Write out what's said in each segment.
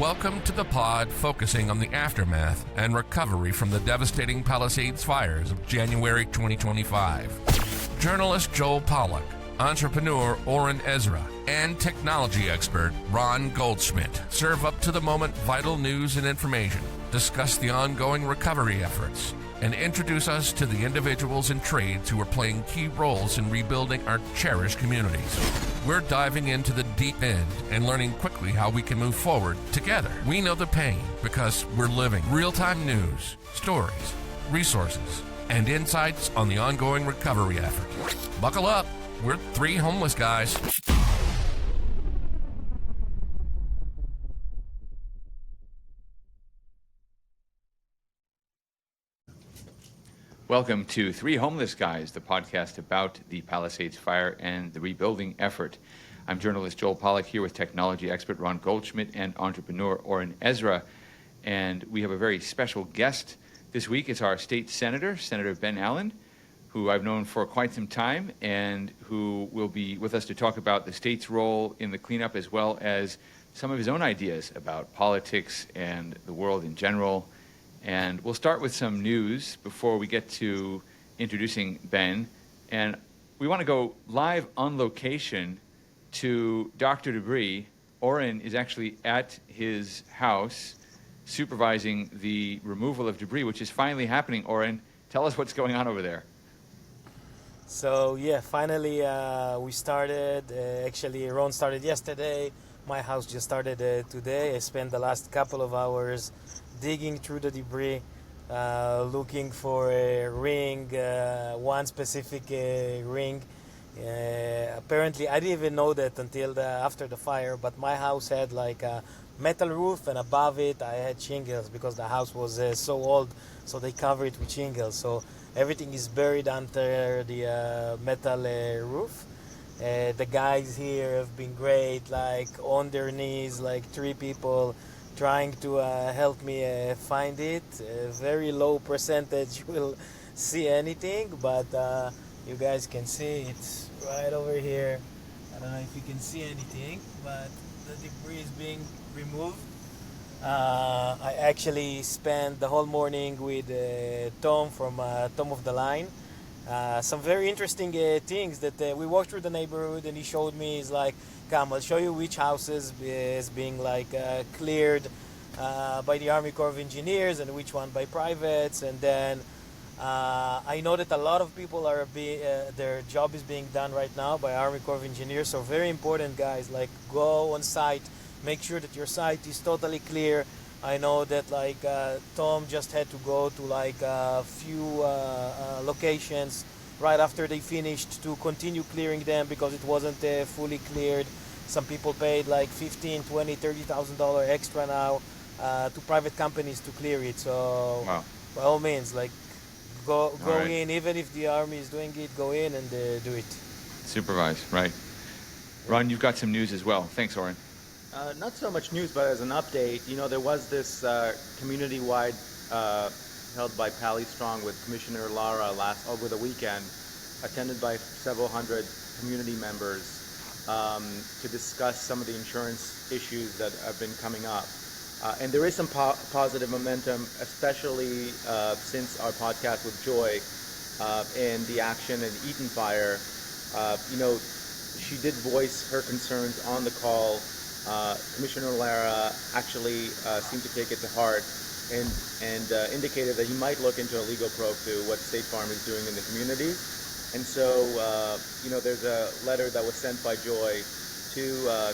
Welcome to the pod focusing on the aftermath and recovery from the devastating Palisades fires of January 2025. Journalist Joel Pollak, entrepreneur Oren Ezra, and technology expert Ron Goldschmidt serve up to the moment vital news and information, discuss the ongoing recovery efforts, and introduce us to the individuals and trades who are playing key roles in rebuilding our cherished communities. We're diving into the deep end and learning quickly how we can move forward together. We know the pain because we're living real-time news, stories, resources, and insights on the ongoing recovery effort. Buckle up. We're three homeless guys. Welcome to Three Homeless Guys, the podcast about the Palisades fire and the rebuilding effort. I'm journalist Joel Pollak here with technology expert Ron Goldschmidt and entrepreneur Oren Ezra. And we have a very special guest this week. It's our state senator, Senator Ben Allen, who I've known for quite some time and who will be with us to talk about the state's role in the cleanup as well as some of his own ideas about politics and the world in general. And we'll start with some news before we get to introducing Ben. And we want to go live on location to Dr. Debris. Oren is actually at his house supervising the removal of debris, which is finally happening. Oren, tell us what's going on over there. So yeah, finally we started. Actually, Ron started yesterday. My house just started today. I spent the last couple of hours digging through the debris, looking for a ring, one specific ring. Apparently, I didn't even know that until after the fire, but my house had like a metal roof, and above it I had shingles because the house was so old, so they covered it with shingles. So everything is buried under the metal roof. The guys here have been great, like on their knees, like three people trying to help me find it. A very low percentage will see anything, but you guys can see it's right over here. I don't know if you can see anything, but the debris is being removed. I actually spent the whole morning with Tom from Tom of the Line. Some very interesting things that we walked through the neighborhood, and he showed me. Is like, come, I'll show you which houses is being like cleared by the Army Corps of Engineers and which one by privates. And then I know that a lot of people are their job is being done right now by Army Corps of Engineers. So very important, guys, like go on site, make sure that your site is totally clear. I know that like Tom just had to go to like a few locations right after they finished to continue clearing them because it wasn't fully cleared. Some people paid like $15,000, $20,000, $30,000 extra now to private companies to clear it. So wow. By all means, like go right in, even if the army is doing it, go in and do it. Supervise, right. Ron, you've got some news as well. Thanks, Oren. Not so much news, but as an update, you know, there was this community-wide held by Pally Strong with Commissioner Lara over the weekend, attended by several hundred community members to discuss some of the insurance issues that have been coming up. And there is some positive momentum, especially since our podcast with Joy and the action in Eaton Fire. You know, she did voice her concerns on the call. Commissioner Lara actually seemed to take it to heart and indicated that he might look into a legal probe to what State Farm is doing in the community. And so, you know, there's a letter that was sent by Joy to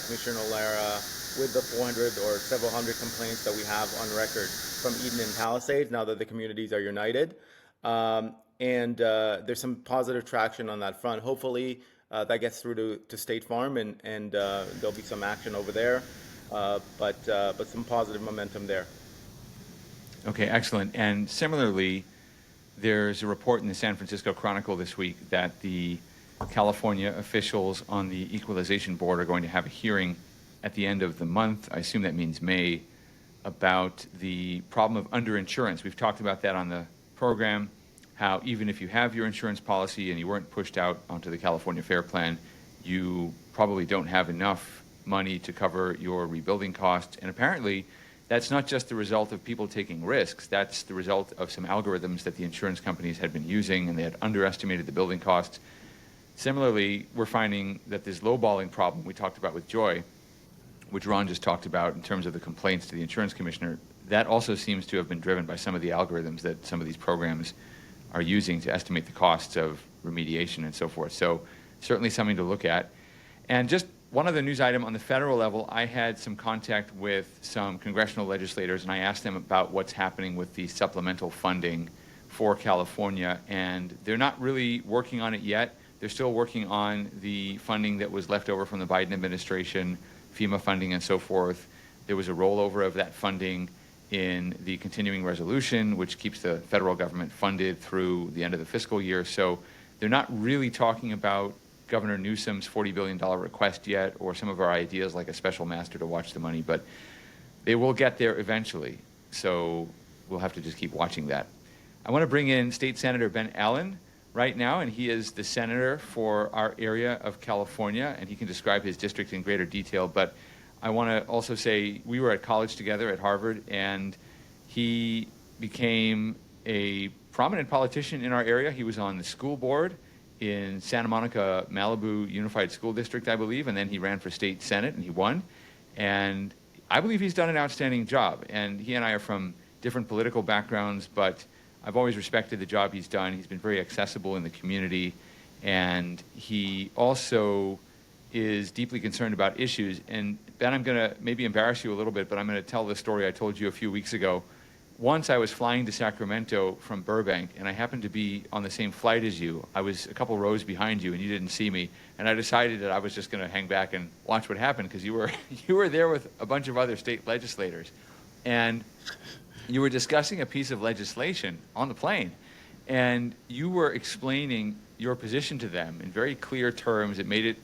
Commissioner Lara with the 400 or several hundred complaints that we have on record from Eden and Palisades now that the communities are united. And there's some positive traction on that front. Hopefully, that gets through to State Farm, and there'll be some action over there, but some positive momentum there. Okay, excellent. And similarly, there's a report in the San Francisco Chronicle this week that the California officials on the Equalization Board are going to have a hearing at the end of the month. I assume that means May, about the problem of underinsurance. We've talked about that on the program, how even if you have your insurance policy and you weren't pushed out onto the California Fair Plan, you probably don't have enough money to cover your rebuilding costs. And apparently, that's not just the result of people taking risks. That's the result of some algorithms that the insurance companies had been using, and they had underestimated the building costs. Similarly, we're finding that this lowballing problem we talked about with Joy, which Ron just talked about in terms of the complaints to the insurance commissioner, that also seems to have been driven by some of the algorithms that some of these programs are using to estimate the costs of remediation and so forth. So certainly something to look at. And just one other news item on the federal level, I had some contact with some congressional legislators, and I asked them about what's happening with the supplemental funding for California, and they're not really working on it yet. They're still working on the funding that was left over from the Biden administration, FEMA funding and so forth. There was a rollover of that funding in the continuing resolution, which keeps the federal government funded through the end of the fiscal year. So they're not really talking about Governor Newsom's $40 billion request yet, or some of our ideas like a special master to watch the money, but they will get there eventually. So we'll have to just keep watching that. I want to bring in State Senator Ben Allen right now, and he is the senator for our area of California, and he can describe his district in greater detail. But I want to also say we were at college together at Harvard, and he became a prominent politician in our area. He was on the school board in Santa Monica, Malibu Unified School District, I believe, and then he ran for state senate, and he won. And I believe he's done an outstanding job. And he and I are from different political backgrounds, but I've always respected the job he's done. He's been very accessible in the community, and he also is deeply concerned about issues. And Ben, I'm going to maybe embarrass you a little bit, but I'm going to tell the story I told you a few weeks ago. Once I was flying to Sacramento from Burbank, and I happened to be on the same flight as you. I was a couple rows behind you, and you didn't see me. And I decided that I was just going to hang back and watch what happened, because you were there with a bunch of other state legislators. And you were discussing a piece of legislation on the plane, and you were explaining your position to them in very clear terms. It made it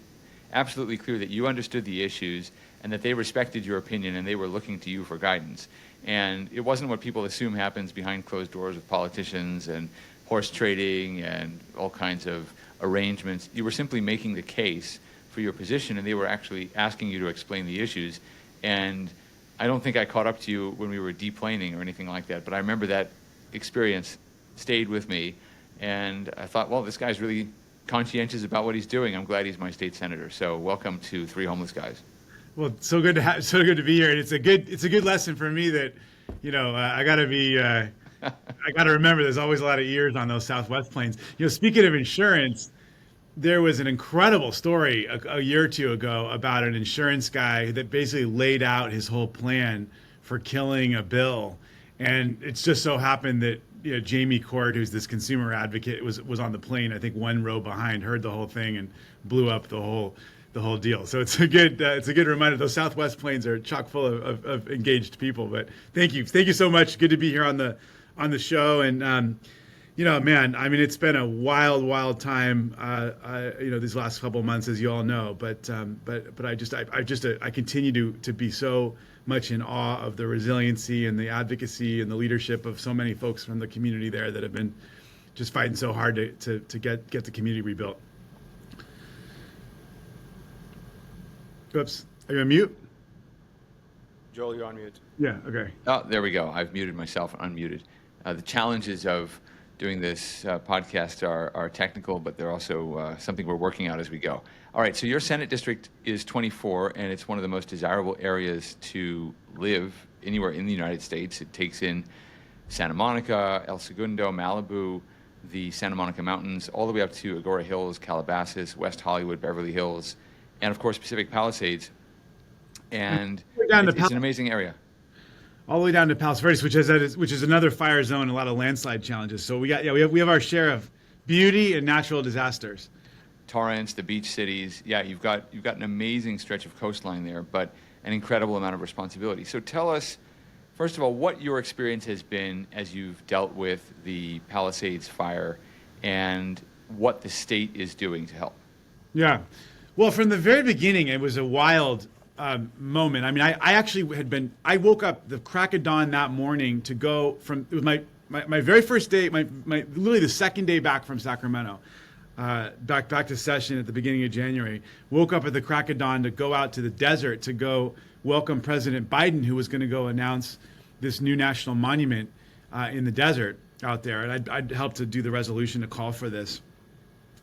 absolutely clear that you understood the issues and that they respected your opinion and they were looking to you for guidance. And it wasn't what people assume happens behind closed doors with politicians and horse trading and all kinds of arrangements. You were simply making the case for your position, and they were actually asking you to explain the issues. And I don't think I caught up to you when we were deplaning or anything like that, but I remember that experience stayed with me, and I thought, well, this guy's really conscientious about what he's doing. I'm glad he's my state senator. So welcome to Three Homeless Guys. Well, so good to be here, and it's a good lesson for me that, I got to remember there's always a lot of ears on those Southwest planes. Speaking of insurance, there was an incredible story a year or two ago about an insurance guy that basically laid out his whole plan for killing a bill, and it's just so happened that Jamie Court, who's this consumer advocate, was on the plane, I think one row behind, heard the whole thing and blew up the whole deal. So it's a good reminder. Those Southwest planes are chock full of engaged people. But thank you so much. Good to be here on the show. And man, I mean, it's been a wild time. These last couple of months, as you all know. But I continue to be so much in awe of the resiliency and the advocacy and the leadership of so many folks from the community there that have been just fighting so hard to get the community rebuilt. Oops. Are you on mute? Joel, you're on mute. Yeah, okay. Oh, there we go. I've muted myself and unmuted. The challenges of doing this podcast are technical, but they're also something we're working out as we go. All right, so your Senate district is 24, and it's one of the most desirable areas to live anywhere in the United States. It takes in Santa Monica, El Segundo, Malibu, the Santa Monica Mountains, all the way up to Agora Hills, Calabasas, West Hollywood, Beverly Hills, and of course Pacific Palisades. And it's an amazing area. All the way down to Palos Verdes, which is another fire zone and a lot of landslide challenges. So we have our share of beauty and natural disasters. Torrance, the beach cities. Yeah, you've got an amazing stretch of coastline there, but an incredible amount of responsibility. So tell us, first of all, what your experience has been as you've dealt with the Palisades fire and what the state is doing to help. Yeah. Well, from the very beginning, it was a wild moment. I mean, I actually I woke up the crack of dawn that morning to go it was my very first day, my literally the second day back from Sacramento. back to session at the beginning of January. Woke up at the crack of dawn to go out to the desert to go welcome President Biden, who was going to go announce this new national monument in the desert out there. And I'd helped to do the resolution to call for this.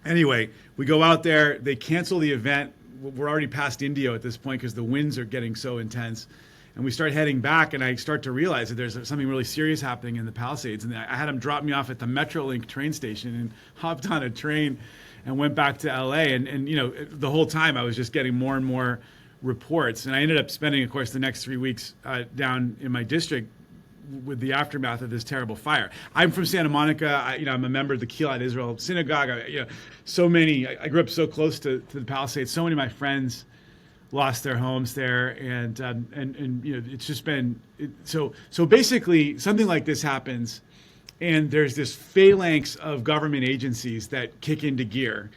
Anyway, we go out there. They cancel the event. We're already past Indio at this point because the winds are getting so intense. And we start heading back, and I start to realize that there's something really serious happening in the Palisades. And I had him drop me off at the Metrolink train station and hopped on a train and went back to LA. And you know, the whole time I was just getting more and more reports. And I ended up spending, of course, the next 3 weeks down in my district with the aftermath of this terrible fire. I'm from Santa Monica. I'm a member of the Kilat Israel Synagogue. I grew up so close to the Palisades. So many of my friends lost their homes there, and it's just been so basically something like this happens, and there's this phalanx of government agencies that kick into gear,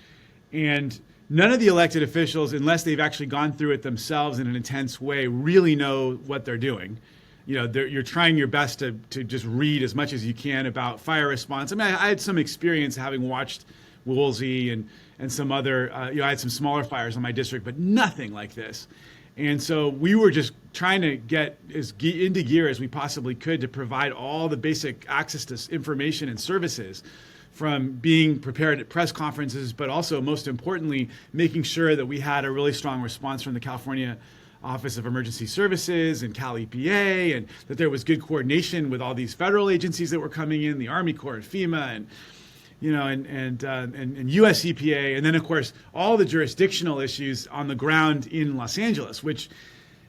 and none of the elected officials, unless they've actually gone through it themselves in an intense way, really know what they're doing. You're trying your best to just read as much as you can about fire response. I mean, I had some experience having watched Woolsey and some other, I had some smaller fires in my district, but nothing like this. And so we were just trying to get as into gear as we possibly could to provide all the basic access to information and services, from being prepared at press conferences, but also, most importantly, making sure that we had a really strong response from the California Office of Emergency Services and Cal EPA, and that there was good coordination with all these federal agencies that were coming in, the Army Corps and FEMA, and US EPA, and then of course all the jurisdictional issues on the ground in Los Angeles, which,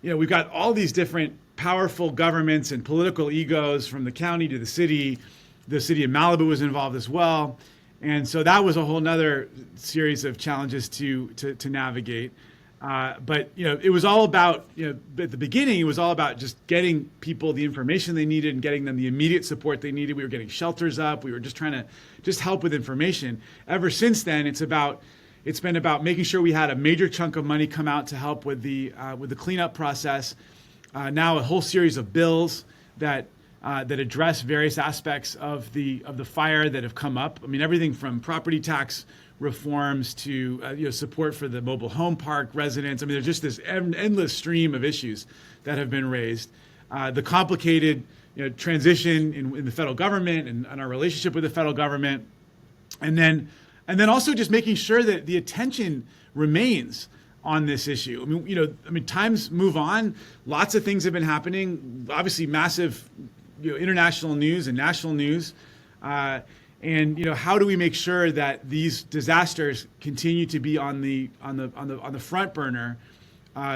we've got all these different powerful governments and political egos, from the county to the city. The city of Malibu was involved as well, and so that was a whole nother series of challenges to navigate. But it was all about, at the beginning, it was all about just getting people the information they needed and getting them the immediate support they needed. We were getting shelters up. We were just trying to help with information. Ever since then, it's been about making sure we had a major chunk of money come out to help with the cleanup process. Now a whole series of bills that address various aspects of the fire that have come up. I mean, everything from property tax reforms to support for the mobile home park residents. I mean, there's just this endless stream of issues that have been raised. The complicated transition in the federal government and our relationship with the federal government, and then also just making sure that the attention remains on this issue. I mean, times move on. Lots of things have been happening. Obviously, massive international news and national news. And how do we make sure that these disasters continue to be on the front burner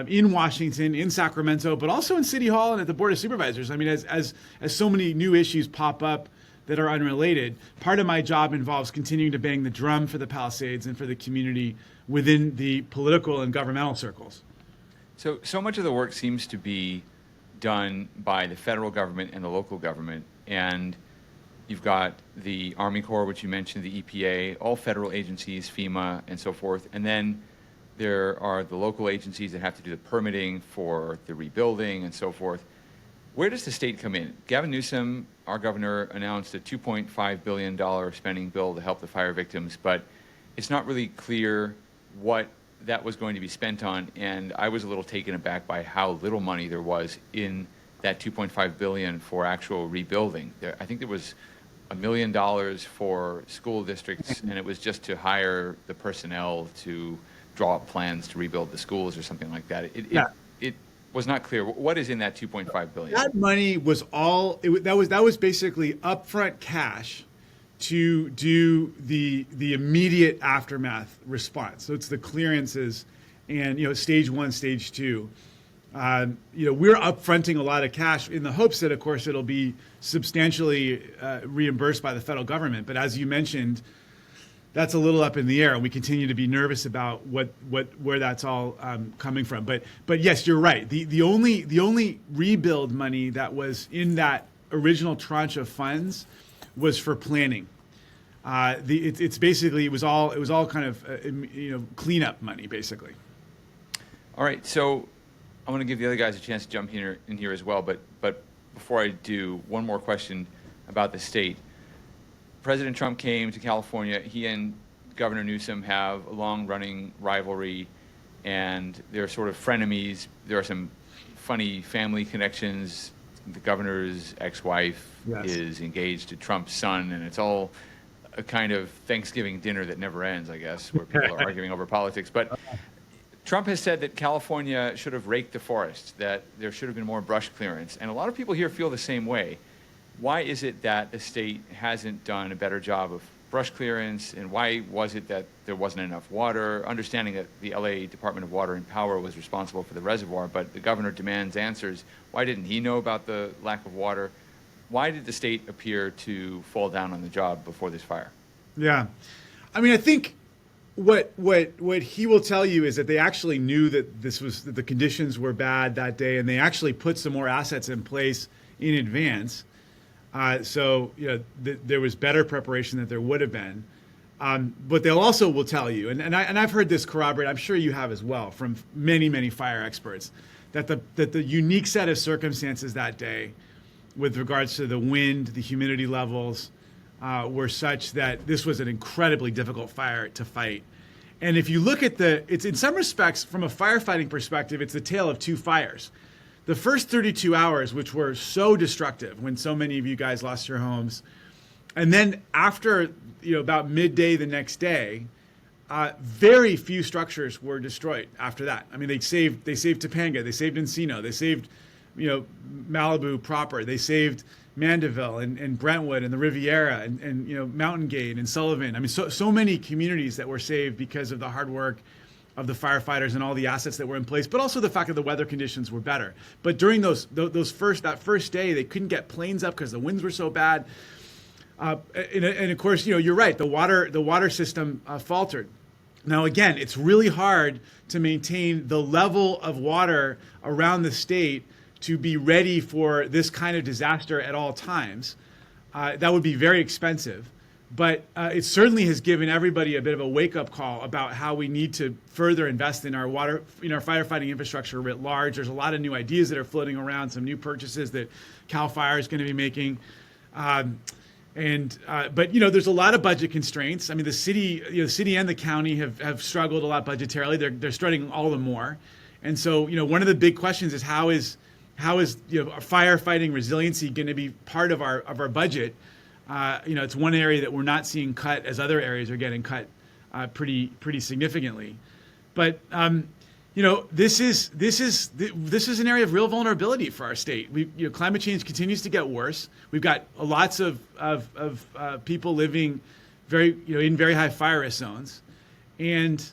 in Washington, in Sacramento, but also in City Hall and at the Board of Supervisors? I mean, as so many new issues pop up that are unrelated, part of my job involves continuing to bang the drum for the Palisades and for the community within the political and governmental circles. So much of the work seems to be done by the federal government and the local government, and you've got the Army Corps, which you mentioned, the EPA, all federal agencies, FEMA, and so forth. And then there are the local agencies that have to do the permitting for the rebuilding and so forth. Where does the state come in? Gavin Newsom, our governor, announced a $2.5 billion spending bill to help the fire victims, but it's not really clear what that was going to be spent on. And I was a little taken aback by how little money there was in that $2.5 billion for actual rebuilding. I think there was $1 million for school districts, and it was just to hire the personnel to draw up plans to rebuild the schools or something like that. It was not clear. What is in that $2.5 billion? That money was that was basically upfront cash to do the immediate aftermath response. So it's the clearances and stage 1, stage 2. We're upfronting a lot of cash in the hopes that, of course, it'll be substantially reimbursed by the federal government. But as you mentioned, that's a little up in the air, and we continue to be nervous about where that's all coming from. But yes, you're right. The only rebuild money that was in that original tranche of funds was for planning. It's basically it was all kind of cleanup money, basically. All right, so I want to give the other guys a chance to jump in here as well, but before I do, one more question about the state. President Trump came to California. He and Governor Newsom have a long-running rivalry, and they're sort of frenemies. There are some funny family connections. The governor's ex-wife is engaged to Trump's son, and it's all a kind of Thanksgiving dinner that never ends, I guess, where people are arguing over politics. But Trump has said that California should have raked the forest, that there should have been more brush clearance. And a lot of people here feel the same way. Why is it that the state hasn't done a better job of brush clearance, and why was it that there wasn't enough water? Understanding that the LA Department of Water and Power was responsible for the reservoir, but the governor demands answers. Why didn't he know about the lack of water? Why did the state appear to fall down on the job before this fire? Yeah. I mean, I think what he will tell you is that they actually knew that that the conditions were bad that day, and they actually put some more assets in place in advance. So there was better preparation than there would have been. But they'll also will tell you, and I've heard this corroborated, I'm sure you have as well, from many fire experts, that the unique set of circumstances that day, with regards to the wind, the humidity levels, were such that this was an incredibly difficult fire to fight. And if you look at it's in some respects, from a firefighting perspective, it's the tale of two fires. The first 32 hours, which were so destructive when so many of you guys lost your homes, and then after about midday the next day, very few structures were destroyed after that. I mean, they saved Topanga, they saved Encino, they saved Malibu proper, they saved Mandeville and Brentwood and the Riviera and Mountain Gate and Sullivan. I mean, so many communities that were saved because of the hard work of the firefighters and all the assets that were in place, but also the fact that the weather conditions were better. But during that first day, they couldn't get planes up because the winds were so bad. And of course, you're right. The water system faltered. Now, again, it's really hard to maintain the level of water around the state to be ready for this kind of disaster at all times. That would be very expensive. But it certainly has given everybody a bit of a wake-up call about how we need to further invest in our water, our firefighting infrastructure writ large. There's a lot of new ideas that are floating around, some new purchases that CAL FIRE is going to be making. But there's a lot of budget constraints. I mean, the city and the county have struggled a lot budgetarily. They're struggling all the more. And so, one of the big questions is how is firefighting resiliency going to be part of our budget? It's one area that we're not seeing cut as other areas are getting cut pretty significantly. But this is an area of real vulnerability for our state. Climate change continues to get worse. We've got lots of people living in very high fire risk zones, and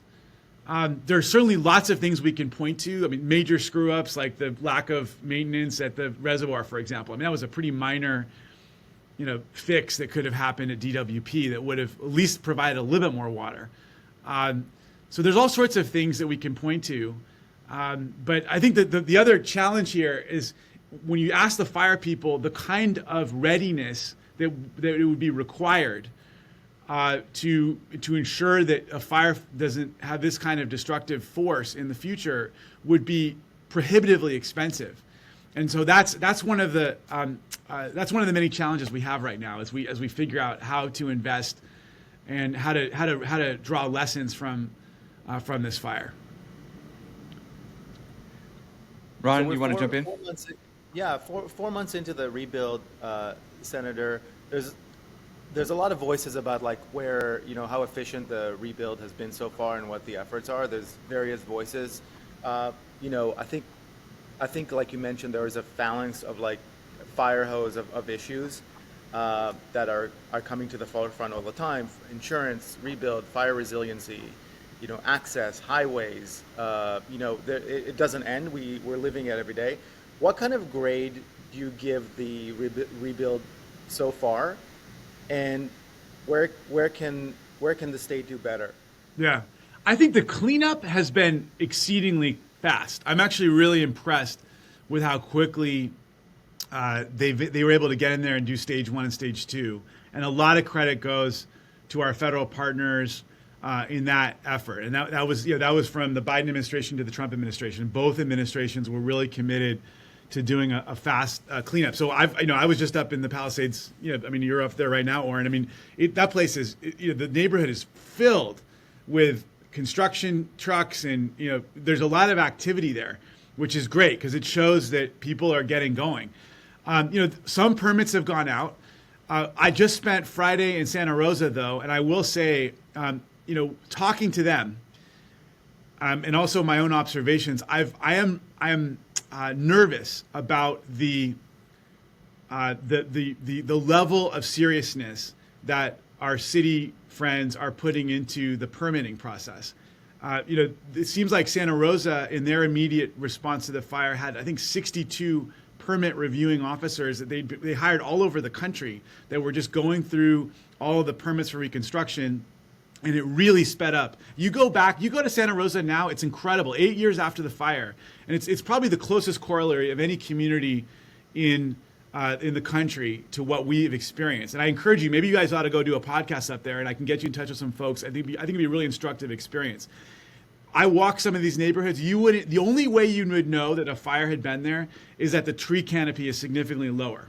there's certainly lots of things we can point to. I mean, major screw ups like the lack of maintenance at the reservoir, for example. I mean, that was a pretty minor fix that could have happened at DWP that would have at least provided a little bit more water. So there's all sorts of things that we can point to. But I think that the other challenge here is when you ask the fire people the kind of readiness that it would be required to ensure that a fire doesn't have this kind of destructive force in the future would be prohibitively expensive. And so that's one of the many challenges we have right now as we figure out how to invest and how to draw lessons from this fire. Ron, so you want to jump in? 4 months, 4 months into the rebuild, Senator, there's a lot of voices about where how efficient the rebuild has been so far and what the efforts are. There's various voices. I think, like you mentioned, there is a phalanx of fire hose of issues that are coming to the forefront all the time. Insurance, rebuild, fire resiliency, access, highways. It doesn't end. We're living it every day. What kind of grade do you give the rebuild so far, and where can the state do better? Yeah, I think the cleanup has been exceedingly fast. I'm actually really impressed with how quickly they were able to get in there and do stage 1 and stage 2. And a lot of credit goes to our federal partners in that effort. And that was from the Biden administration to the Trump administration. Both administrations were really committed to doing a fast cleanup. So I was just up in the Palisades. You're up there right now, Oren. That place is, the neighborhood is filled with construction trucks, and there's a lot of activity there, which is great because it shows that people are getting going. Some permits have gone out. I just spent Friday in Santa Rosa, though, and I will say, talking to them, and also my own observations, I am nervous about the level of seriousness that our city friends are putting into the permitting process. It seems like Santa Rosa, in their immediate response to the fire, had, I think, 62 permit reviewing officers that they hired all over the country that were just going through all of the permits for reconstruction. And it really sped up. You go to Santa Rosa now, it's incredible. 8 years after the fire. And it's probably the closest corollary of any community in the country to what we've experienced. And I encourage you, maybe you guys ought to go do a podcast up there, and I can get you in touch with some folks. I think it'd be a really instructive experience. I walk some of these neighborhoods. The only way you would know that a fire had been there is that the tree canopy is significantly lower.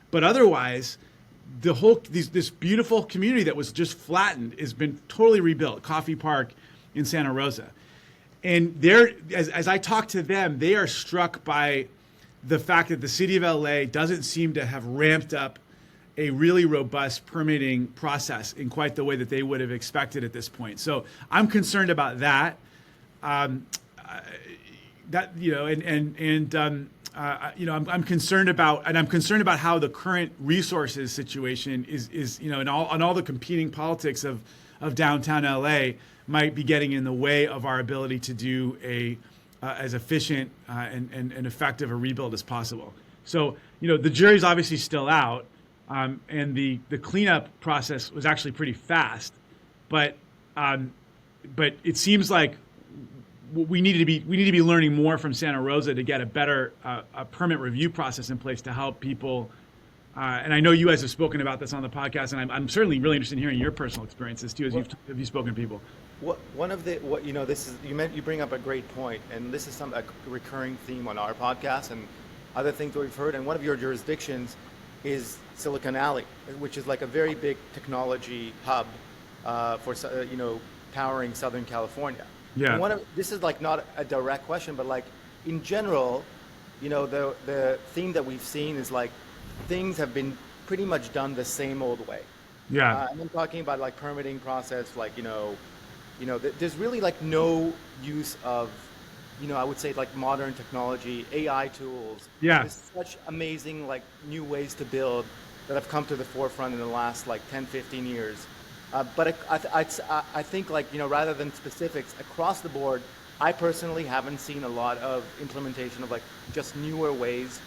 But otherwise, this beautiful community that was just flattened has been totally rebuilt. Coffee Park in Santa Rosa, and as I talk to them, they are struck by the fact that the city of LA doesn't seem to have ramped up a really robust permitting process in quite the way that they would have expected at this point. So I'm concerned about that. I'm concerned about how the current resources situation is and all the competing politics of downtown LA might be getting in the way of our ability to do as efficient and effective a rebuild as possible. So the jury's obviously still out, and the cleanup process was actually pretty fast, but it seems like we need to be learning more from Santa Rosa to get a better permit review process in place to help people. And I know you guys have spoken about this on the podcast, and I'm certainly really interested in hearing your personal experiences too, as you've spoken to people. You bring up a great point, and this is a recurring theme on our podcast and other things that we've heard. And one of your jurisdictions is Silicon Alley, which is like a very big technology hub for powering Southern California. Yeah. And this is like not a direct question, but like in general, the theme that we've seen is like things have been pretty much done the same old way. Yeah. And I'm talking about like permitting process, like there's really like no use of, I would say like modern technology, AI tools. Yeah. There's such amazing like new ways to build that have come to the forefront in the last like 10, 15 years. But I think like, rather than specifics across the board, I personally haven't seen a lot of implementation of like just newer ways,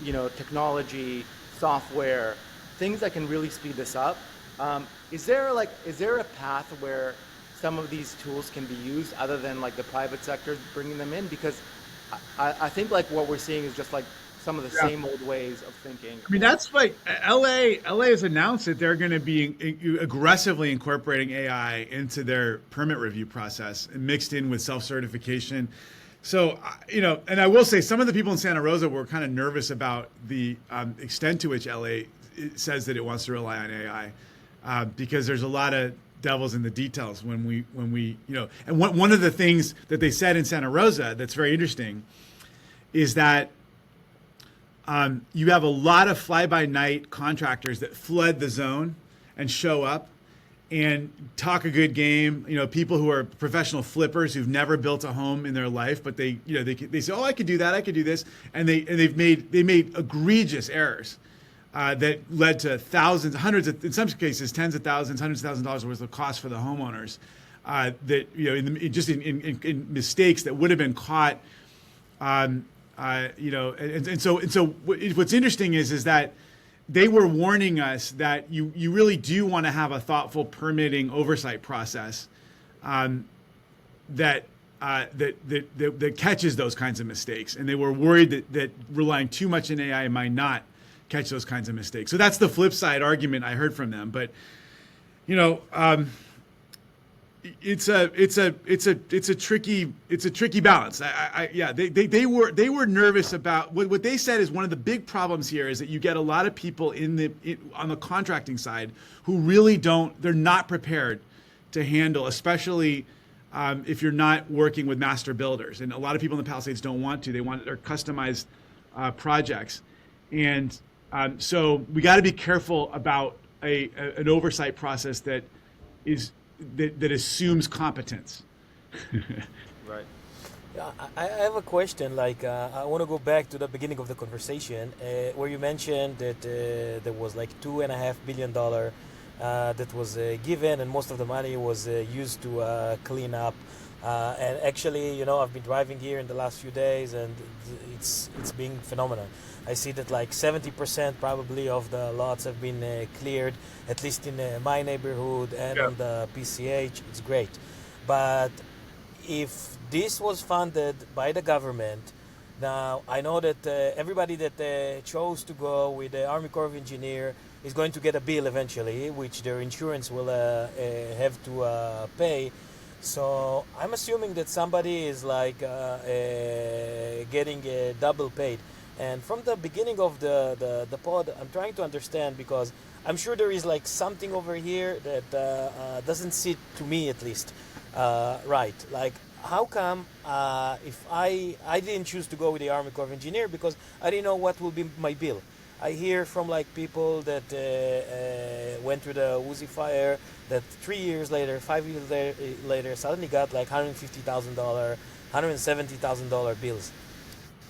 technology, software, things that can really speed this up. Is there a path where some of these tools can be used other than like the private sector bringing them in? Because I think like what we're seeing is just like some of the same old ways of thinking. That's like LA has announced that they're going to be aggressively incorporating AI into their permit review process and mixed in with self-certification. So, and I will say some of the people in Santa Rosa were kind of nervous about the extent to which LA says that it wants to rely on AI because there's a lot of devils in the details when we and one of the things that they said in Santa Rosa that's very interesting is that you have a lot of fly-by-night contractors that flood the zone and show up and talk a good game. People who are professional flippers who've never built a home in their life, but they say, "Oh, I could do that. I could do this," and they made egregious errors that led to thousands, hundreds, in some cases, tens of thousands, hundreds of thousands of dollars worth of cost for the homeowners. In mistakes that would have been caught. And so what's interesting is that they were warning us that you really do want to have a thoughtful permitting oversight process that catches those kinds of mistakes, and they were worried that relying too much on AI might not catch those kinds of mistakes. So that's the flip side argument I heard from them. But it's a tricky balance. They were nervous about what they said is one of the big problems here is that you get a lot of people on the contracting side who really they're not prepared to handle, especially if you're not working with master builders. And a lot of people in the Palisades don't want to. They want their customized projects, and so we got to be careful about an oversight process that assumes competence. Right. I have a question. Like, I want to go back to the beginning of the conversation where you mentioned that there was like $2.5 billion that was given, and most of the money was used to clean up. And actually, I've been driving here in the last few days, and it's been phenomenal. I see that like 70% probably of the lots have been cleared, at least in my neighborhood and on the PCH. It's great. But if this was funded by the government, now I know that everybody that chose to go with the Army Corps of Engineers is going to get a bill eventually, which their insurance will have to pay. So I'm assuming that somebody is like getting double paid. And from the beginning of the pod, I'm trying to understand, because I'm sure there is like something over here that doesn't sit, to me at least, right. Like, how come if I didn't choose to go with the Army Corps of Engineers because I didn't know what will be my bill. I hear from like people that went through the Uzi fire that 3 years later, 5 years later, suddenly got like $150,000, $170,000 bills.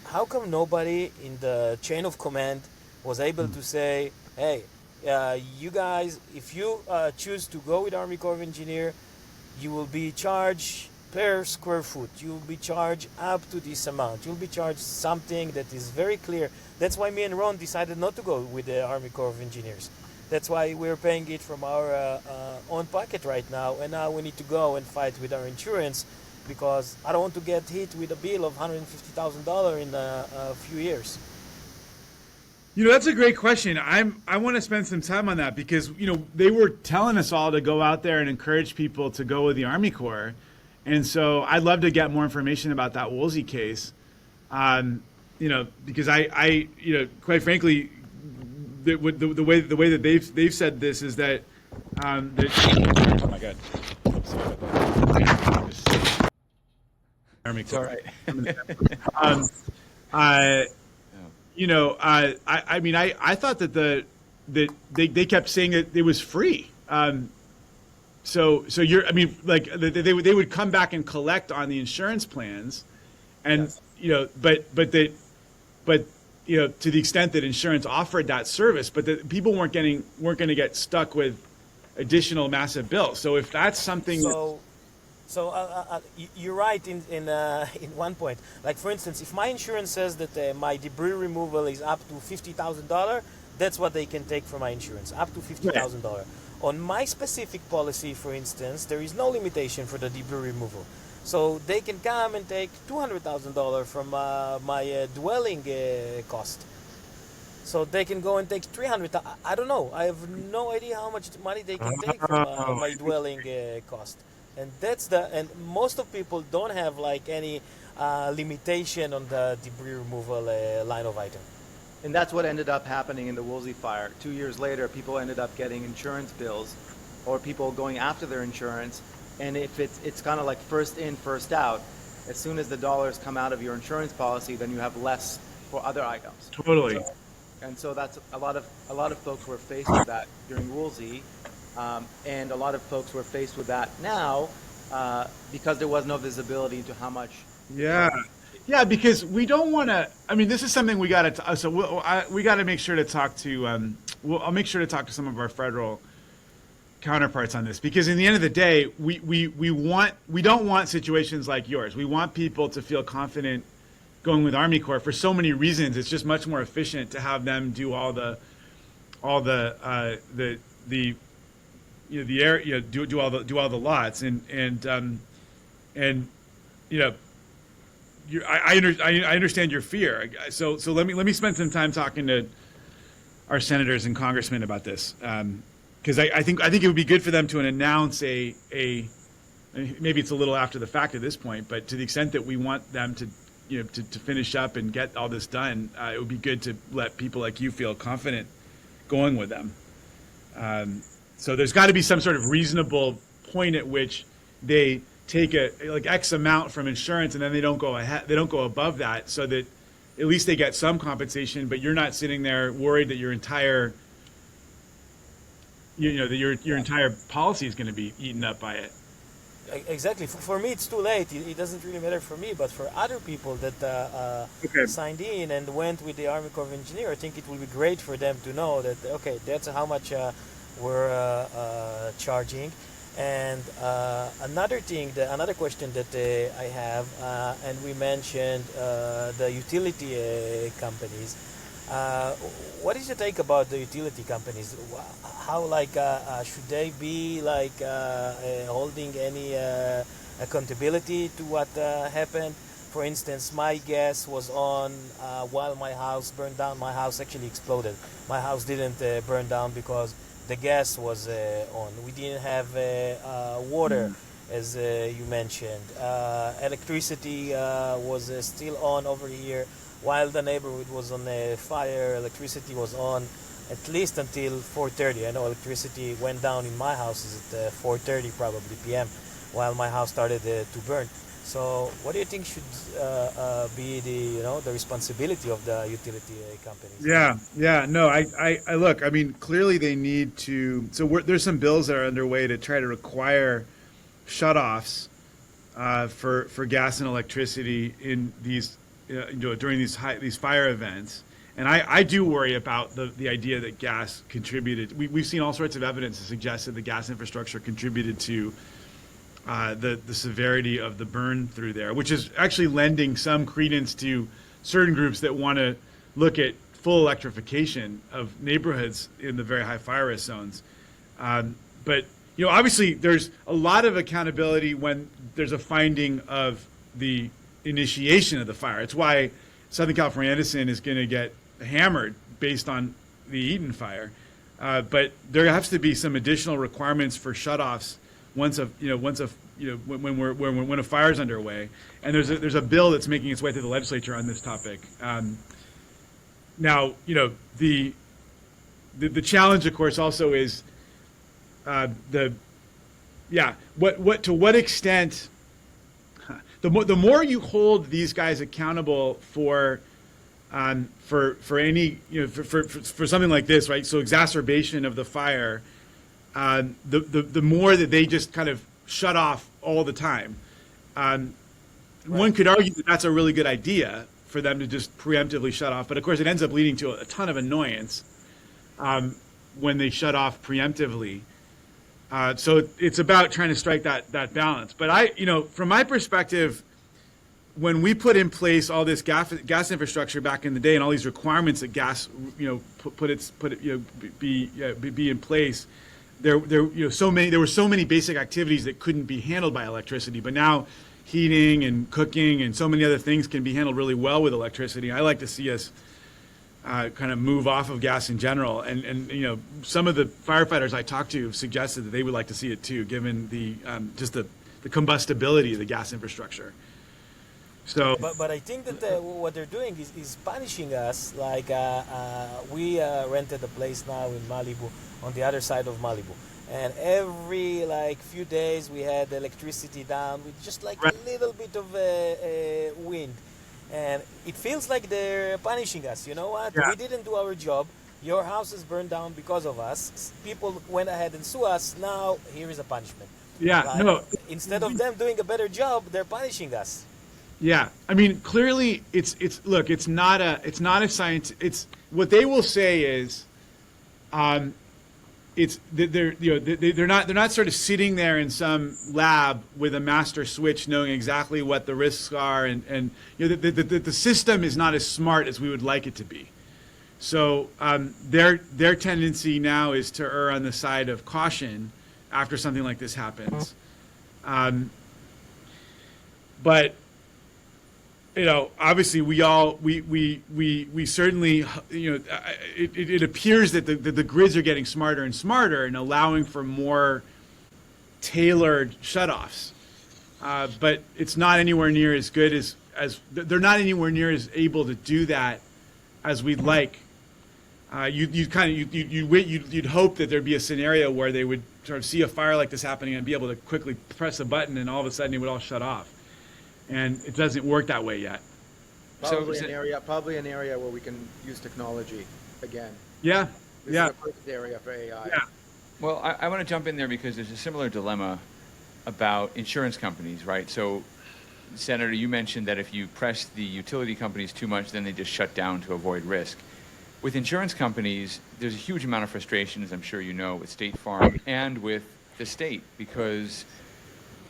How come nobody in the chain of command was able to say, hey, you guys, if you choose to go with Army Corps of Engineers, you will be charged per square foot. You will be charged up to this amount. You'll be charged something that is very clear. That's why me and Ron decided not to go with the Army Corps of Engineers. That's why we're paying it from our own pocket right now, and now we need to go and fight with our insurance, because I don't want to get hit with a bill of $150,000 in a few years. That's a great question. I want to spend some time on that because, they were telling us all to go out there and encourage people to go with the Army Corps. And so I'd love to get more information about that Woolsey case. Because I quite frankly, the way that they've said this is that, oh my God. Sorry about that. Army Corps. I thought that they kept saying that it was free. So they would come back and collect on the insurance plans, and yes. To the extent that insurance offered that service, but that people weren't going to get stuck with additional massive bills. So if that's something. So you're right in one point. Like, for instance, if my insurance says that my debris removal is up to $50,000, that's what they can take from my insurance, up to $50,000. Right. On my specific policy, for instance, there is no limitation for the debris removal. So they can come and take $200,000 from my dwelling cost. So they can go and take $300,000. I don't know. I have no idea how much money they can take from my dwelling cost. And and most of people don't have like any limitation on the debris removal line of item. And that's what ended up happening in the Woolsey fire. 2 years later, people ended up getting insurance bills, or people going after their insurance. And if it's kind of like first in, first out, as soon as the dollars come out of your insurance policy, then you have less for other items. Totally. So that's a lot of folks were faced with that during Woolsey. And a lot of folks were faced with that now because there was no visibility into how much. Yeah, because we don't want to. I mean, this is something we got to. So we got to make sure to talk to. I'll make sure to talk to some of our federal counterparts on this, because in the end of the day, we don't want situations like yours. We want people to feel confident going with Army Corps for so many reasons. It's just much more efficient to have them do do all the lots and I understand your fear. So let me spend some time talking to our senators and congressmen about this, because I think it would be good for them to announce a maybe it's a little after the fact at this point, but to the extent that we want them to, to finish up and get all this done, it would be good to let people like you feel confident going with them. So there's got to be some sort of reasonable point at which they take like X amount from insurance, and then they don't go above that, so that at least they get some compensation. But you're not sitting there worried that your entire, that your entire policy is going to be eaten up by it. Exactly. For me, it's too late. It doesn't really matter for me, but for other people that signed in and went with the Army Corps of Engineers, I think it will be great for them to know that, okay, that's how much we're charging. And another question that I have, and we mentioned the utility companies. What is your take about the utility companies? How should they be holding any accountability to what happened? For instance, my gas was on while my house burned down. My house actually exploded. My house didn't burn down because the gas was on. We didn't have water, as you mentioned. Electricity was still on over here. While the neighborhood was on fire, electricity was on at least until 4:30. I know electricity went down in my house at 4:30 probably p.m. while my house started to burn. So what do you think should be the responsibility of the utility companies? No, I look, I mean, clearly they need to, so there's some bills that are underway to try to require shutoffs for gas and electricity in these during these fire events. And I do worry about the idea that gas contributed. We've seen all sorts of evidence to suggest that the gas infrastructure contributed to the severity of the burn through there, which is actually lending some credence to certain groups that want to look at full electrification of neighborhoods in the very high fire risk zones. But obviously there's a lot of accountability when there's a finding of the initiation of the fire. It's why Southern California Edison is going to get hammered based on the Eden fire. But there has to be some additional requirements for shutoffs when a fire is underway. And there's a bill that's making its way through the legislature on this topic. Now, the challenge, of course, also is to what extent. The more you hold these guys accountable for any for something like this, right? So exacerbation of the fire, the more that they just kind of shut off all the time. One could argue that that's a really good idea for them to just preemptively shut off, but of course it ends up leading to a ton of annoyance when they shut off preemptively. So it's about trying to strike that balance. But from my perspective, when we put in place all this gas infrastructure back in the day and all these requirements that gas, be in place, there were so many basic activities that couldn't be handled by electricity. But now, heating and cooking and so many other things can be handled really well with electricity. I like to see us kind of move off of gas in general, and some of the firefighters I talked to have suggested that they would like to see it too, given the just the combustibility of the gas infrastructure. So, but I think that what they're doing is punishing us. Like we rented a place now in Malibu, on the other side of Malibu, and every few days we had electricity down with just a little bit of wind. And it feels like they're punishing us. You know what? Yeah. We didn't do our job. Your house is burned down because of us. People went ahead and sue us. Now here is a punishment. Yeah, instead of them doing a better job, they're punishing us. Yeah, I mean, clearly, it's not a science. It's what they will say is, they're not sort of sitting there in some lab with a master switch knowing exactly what the risks are, and the system is not as smart as we would like it to be. So their tendency now is to err on the side of caution after something like this happens. But obviously we certainly, it appears that the grids are getting smarter and smarter and allowing for more tailored shutoffs. but it's not anywhere near as good as they're not anywhere near as able to do that as we'd like. You'd hope that there'd be a scenario where they would sort of see a fire like this happening and be able to quickly press a button and all of a sudden it would all shut off. And it doesn't work that way yet. Probably an area where we can use technology again. Yeah. This is the first area for AI. Yeah. Well, I want to jump in there because there's a similar dilemma about insurance companies, right? So, Senator, you mentioned that if you press the utility companies too much, then they just shut down to avoid risk. With insurance companies, there's a huge amount of frustration, as I'm sure you know, with State Farm and with the state, because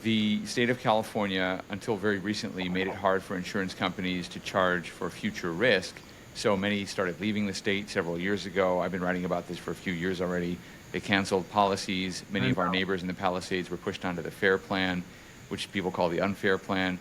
the state of California, until very recently, made it hard for insurance companies to charge for future risk. So many started leaving the state several years ago. I've been writing about this for a few years already. They canceled policies. Many of our neighbors in the Palisades were pushed onto the FAIR plan, which people call the unfair plan.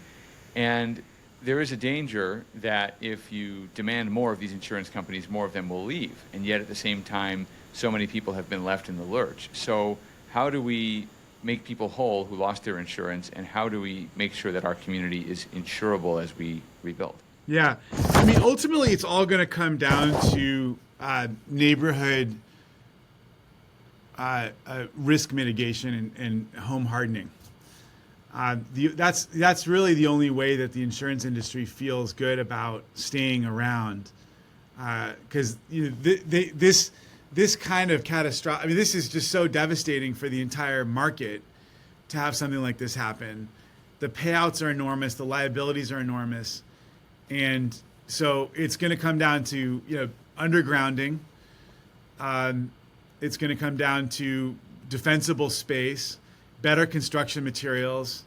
And there is a danger that if you demand more of these insurance companies, more of them will leave. And yet at the same time, so many people have been left in the lurch. So how do we make people whole who lost their insurance, and how do we make sure that our community is insurable as we rebuild? Yeah. I mean, ultimately, it's all going to come down to neighborhood risk mitigation and home hardening. That's really the only way that the insurance industry feels good about staying around, because this kind of catastrophic. I mean, this is just so devastating for the entire market to have something like this happen. The payouts are enormous, the liabilities are enormous, and so it's going to come down to undergrounding. It's going to come down to defensible space, better construction materials,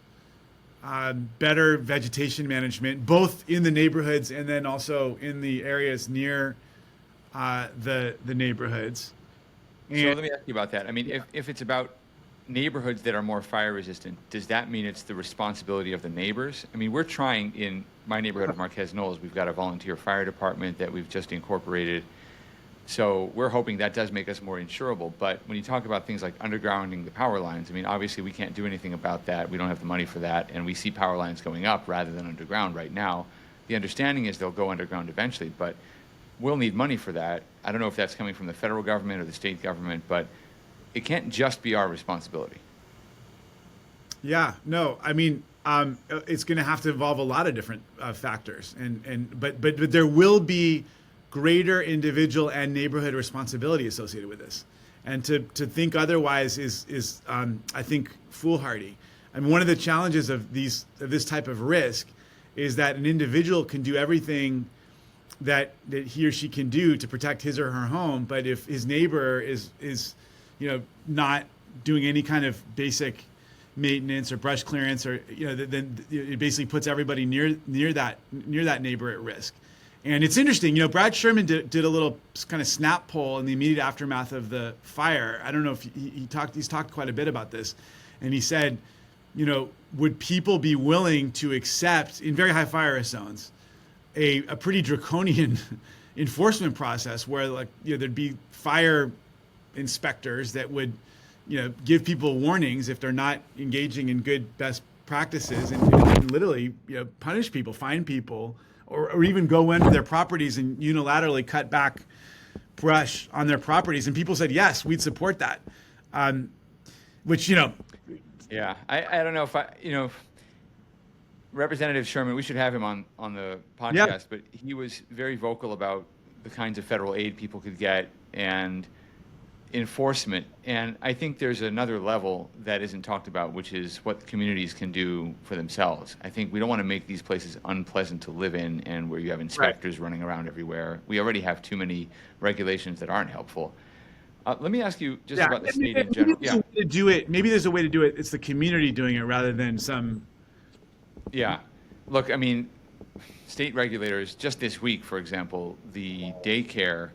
better vegetation management, both in the neighborhoods and then also in the areas near the neighborhoods. And so let me ask you about that. I mean, if it's about neighborhoods that are more fire resistant, does that mean it's the responsibility of the neighbors? I mean, we're trying in my neighborhood of Marquez Knolls, we've got a volunteer fire department that we've just incorporated. So we're hoping that does make us more insurable. But when you talk about things like undergrounding the power lines, I mean, obviously we can't do anything about that. We don't have the money for that. And we see power lines going up rather than underground right now. The understanding is they'll go underground eventually, but we'll need money for that. I don't know if that's coming from the federal government or the state government, but it can't just be our responsibility. Yeah, no, I mean, it's going to have to involve a lot of different factors, but there will be greater individual and neighborhood responsibility associated with this, and to think otherwise is I think foolhardy. I mean, one of the challenges of this type of risk is that an individual can do everything that he or she can do to protect his or her home, but if his neighbor is not doing any kind of basic maintenance or brush clearance, or then it basically puts everybody near that neighbor at risk. And it's interesting, Brad Sherman did a little kind of snap poll in the immediate aftermath of the fire. I don't know if he's talked quite a bit about this, and he said, would people be willing to accept in very high fire risk zones a pretty draconian enforcement process where there'd be fire inspectors that would give people warnings if they're not engaging in good best practices, and literally punish people, fine people, or even go into their properties and unilaterally cut back brush on their properties. And people said, yes, we'd support that. Which, Yeah, I don't know if Representative Sherman, we should have him on the podcast, Yeah. But he was very vocal about the kinds of federal aid people could get and enforcement. And I think there's another level that isn't talked about, which is what communities can do for themselves. I think we don't want to make these places unpleasant to live in and where you have inspectors running around everywhere. We already have too many regulations that aren't helpful. Let me ask you just about the state in general. Maybe there's a way to do it. It's the community doing it rather than some. Yeah. Look, I mean, state regulators, just this week, for example, the daycare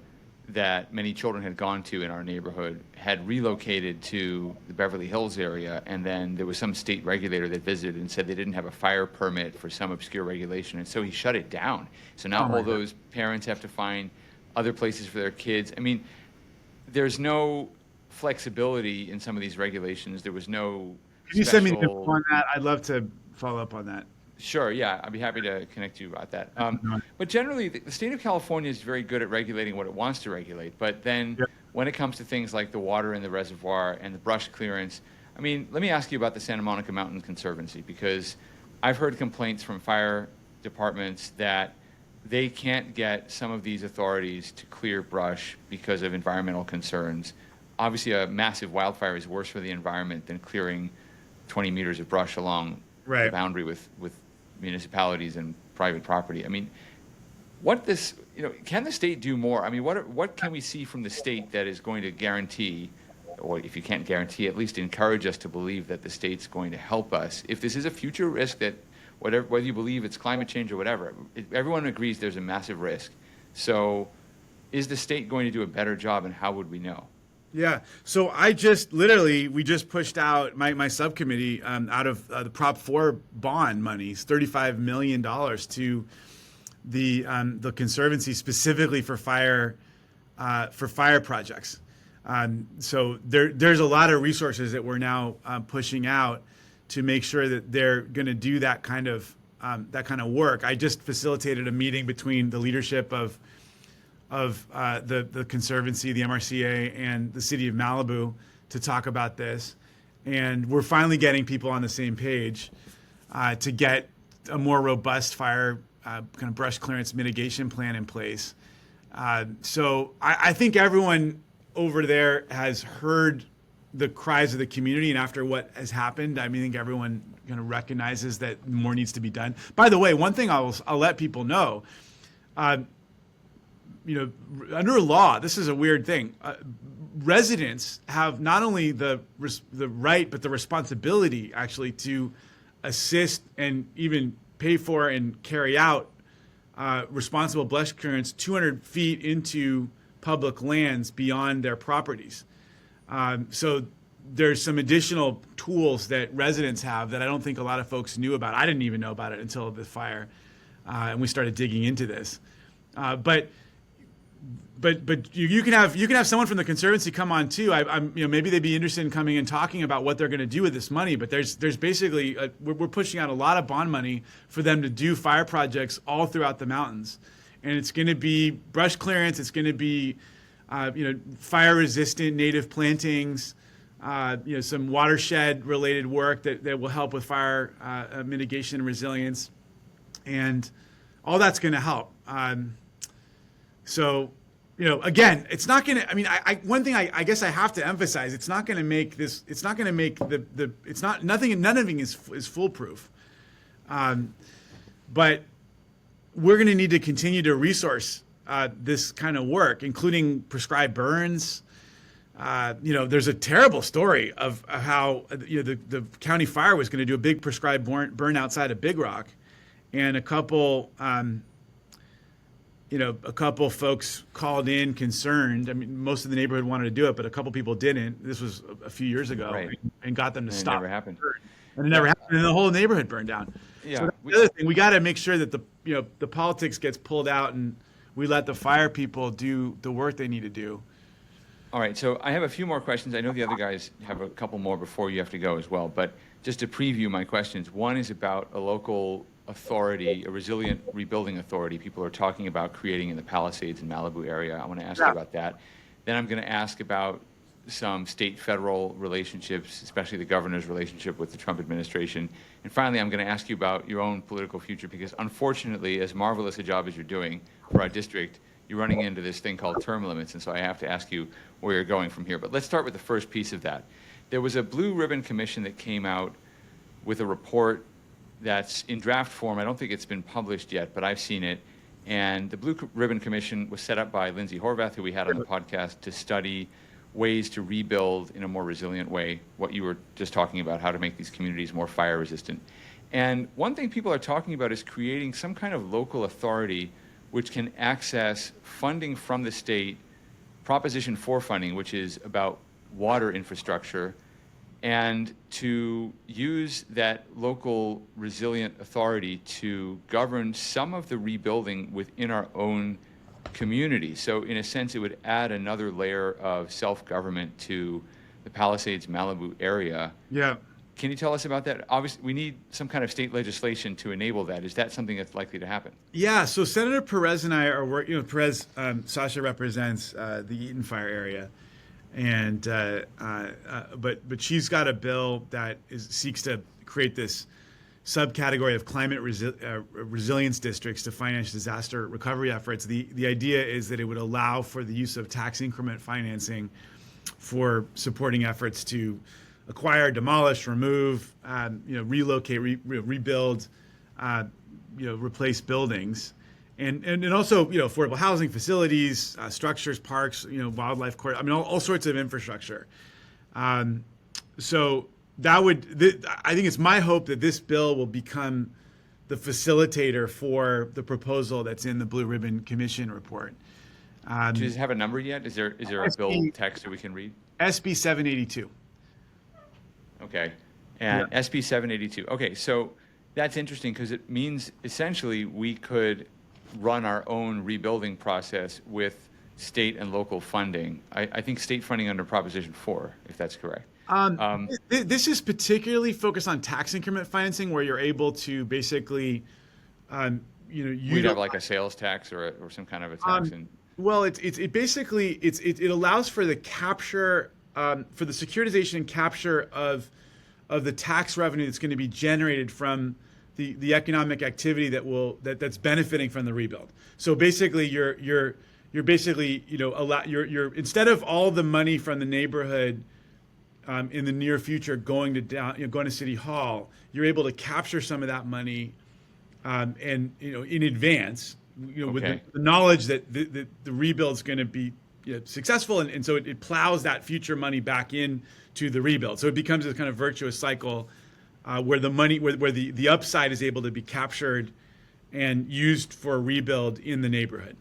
that many children had gone to in our neighborhood had relocated to the Beverly Hills area, and then there was some state regulator that visited and said they didn't have a fire permit for some obscure regulation, and so he shut it down. So now all those parents have to find other places for their kids. I mean, there's no flexibility in some of these regulations. There was no Can you send me the special. info on that? I'd love to follow up on that. Sure, yeah, I'd be happy to connect you about that. But generally, the state of California is very good at regulating what it wants to regulate. But then Yep. when it comes to things like the water in the reservoir and the brush clearance, I mean, let me ask you about the Santa Monica Mountain Conservancy, because I've heard complaints from fire departments that they can't get some of these authorities to clear brush because of environmental concerns. Obviously, a massive wildfire is worse for the environment than clearing 20 meters of brush along Right. the boundary with municipalities and private property. I mean, can the state do more? I mean, what can we see from the state that is going to guarantee, or if you can't guarantee, at least encourage us to believe that the state's going to help us if this is a future risk that whether you believe it's climate change or whatever, everyone agrees there's a massive risk. So is the state going to do a better job, and how would we know? Yeah. So we just pushed out my subcommittee out of the Prop 4 bond monies, $35 million to the Conservancy specifically for fire projects. So there's a lot of resources that we're now pushing out to make sure that they're going to do that kind of work. I just facilitated a meeting between the leadership of the Conservancy, the MRCA, and the city of Malibu to talk about this. And we're finally getting people on the same page to get a more robust fire kind of brush clearance mitigation plan in place. So I think everyone over there has heard the cries of the community, and after what has happened, I think everyone kind of recognizes that more needs to be done. By the way, one thing I'll let people know, under law, this is a weird thing. Residents have not only the right, but the responsibility actually to assist and even pay for and carry out responsible brush clearance 200 feet into public lands beyond their properties. So there's some additional tools that residents have that I don't think a lot of folks knew about. I didn't even know about it until the fire, and we started digging into this. But you can have someone from the Conservancy come on too. Maybe they'd be interested in coming and talking about what they're going to do with this money. But there's basically we're pushing out a lot of bond money for them to do fire projects all throughout the mountains, and it's going to be brush clearance. It's going to be fire resistant native plantings. Some watershed related work that will help with fire mitigation and resilience, and all that's going to help. So, again, it's not going to, one thing I guess I have to emphasize, it's not going to make this, it's not going to make none of it is foolproof. But we're going to need to continue to resource this kind of work, including prescribed burns. There's a terrible story of how the county fire was going to do a big prescribed burn outside of Big Rock, and a couple folks called in concerned. Most of the neighborhood wanted to do it, but a couple people didn't. This was a few years ago, right. and got them to stop. It never happened. And it never happened, and the whole neighborhood burned down. Yeah. So that's the other thing. We got to make sure that the politics gets pulled out, and we let the fire people do the work they need to do. All right, so I have a few more questions. I know the other guys have a couple more before you have to go as well, but just to preview my questions, one is about a local authority, a resilient rebuilding authority people are talking about creating in the Palisades and Malibu area. I want to ask you about that. Then I'm going to ask about some state-federal relationships, especially the governor's relationship with the Trump administration. And finally, I'm going to ask you about your own political future, because unfortunately, as marvelous a job as you're doing for our district, you're running into this thing called term limits, and so I have to ask you where you're going from here. But let's start with the first piece of that. There was a Blue Ribbon Commission that came out with a report that's in draft form. I don't think it's been published yet, but I've seen it. And the Blue Ribbon Commission was set up by Lindsay Horvath, who we had on the podcast, to study ways to rebuild in a more resilient way, what you were just talking about, how to make these communities more fire resistant. And one thing people are talking about is creating some kind of local authority which can access funding from the state, Proposition 4 funding, which is about water infrastructure, and to use that local resilient authority to govern some of the rebuilding within our own community. So in a sense, it would add another layer of self-government to the Palisades Malibu area. Yeah. Can you tell us about that? Obviously, we need some kind of state legislation to enable that. Is that something that's likely to happen? Yeah, so Senator Perez and I are working. Perez, Sasha represents the Eaton Fire area, and but she's got a bill that seeks to create this subcategory of climate resilience districts to finance disaster recovery efforts. The idea is that it would allow for the use of tax increment financing for supporting efforts to acquire, demolish, remove, relocate, rebuild, replace buildings, and also affordable housing facilities, structures, parks, wildlife court. I mean, all sorts of infrastructure. So that I think it's my hope that this bill will become the facilitator for the proposal that's in the Blue Ribbon Commission report. Does it have a number yet? Is there a bill text that we can read? SB 782. Okay, and yeah. SB 782. Okay, so that's interesting because it means essentially we could run our own rebuilding process with state and local funding. I think state funding under Proposition 4, if that's correct. This is particularly focused on tax increment financing, where you're able to basically, we'd have like a sales tax or some kind of a tax. Well, it basically allows for the capture, for the securitization and capture of the tax revenue that's going to be generated from the economic activity that's benefiting from the rebuild. So basically, you're basically you're instead of all the money from the neighborhood in the near future going to City Hall, you're able to capture some of that money and in advance. With the knowledge that the rebuild's going to be successful, and so it plows that future money back in to the rebuild. So it becomes a kind of virtuous cycle where the money, where the upside is able to be captured and used for a rebuild in the neighborhood.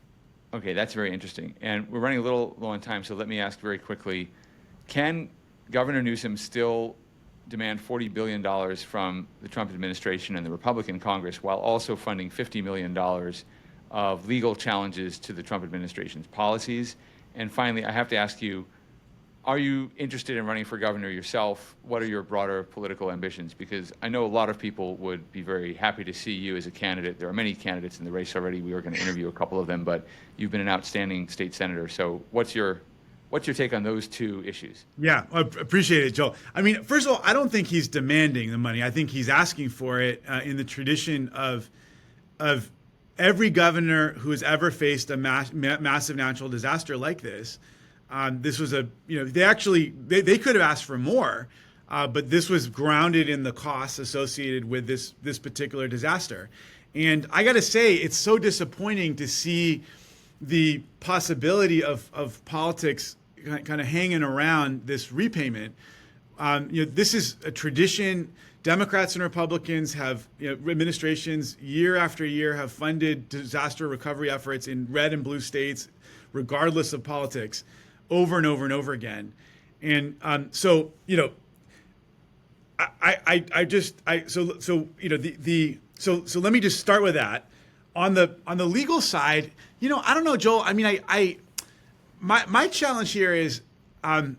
Okay, that's very interesting. And we're running a little low on time, so let me ask very quickly: can Governor Newsom still demand $40 billion from the Trump administration and the Republican Congress while also funding $50 million of legal challenges to the Trump administration's policies? And finally, I have to ask you, are you interested in running for governor yourself? What are your broader political ambitions? Because I know a lot of people would be very happy to see you as a candidate. There are many candidates in the race already. We were going to interview a couple of them, but you've been an outstanding state senator. So what's your take on those two issues? Yeah, I appreciate it, Joel. I mean, first of all, I don't think he's demanding the money. I think he's asking for it in the tradition of every governor who has ever faced a massive natural disaster like this. This was they could have asked for more, but this was grounded in the costs associated with this particular disaster. And I got to say, it's so disappointing to see the possibility of politics kind of hanging around this repayment. This is a tradition. Democrats and Republicans have, administrations year after year have funded disaster recovery efforts in red and blue states, regardless of politics, over and over and over again. And so let me just start with that. On the legal side, I don't know, Joel. I mean, my challenge here is, I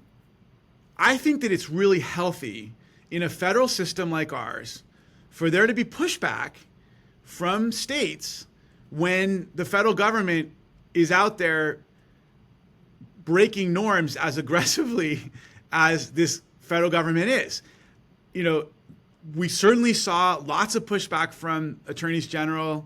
think that it's really healthy in a federal system like ours for there to be pushback from states when the federal government is out there breaking norms as aggressively as this federal government is. We certainly saw lots of pushback from attorneys general,